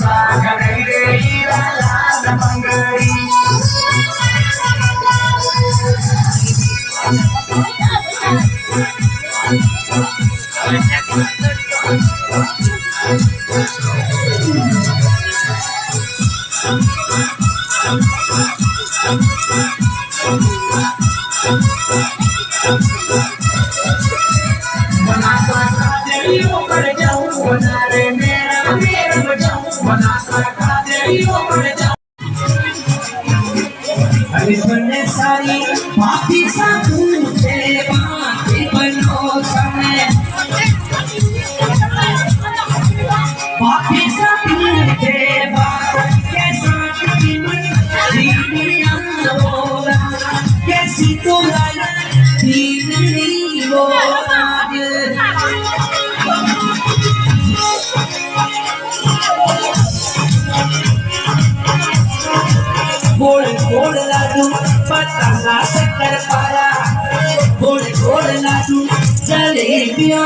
सागरी रे हीरा लाल मंगरी बनासा का देवियों पर जाऊं बना रे मेरा मेरा बजाऊं बनासा का देवियों पर जाऊं अरे बने सारी माफी साधु तेरे बातें बनो समय माफी साधु तेरे बात कैसा दुनिया बोला कैसी तो लाया दीन नहीं बोला गोल गोल लाडू बतासा शक्कर पारा गोल गोल लाडू जलेबियों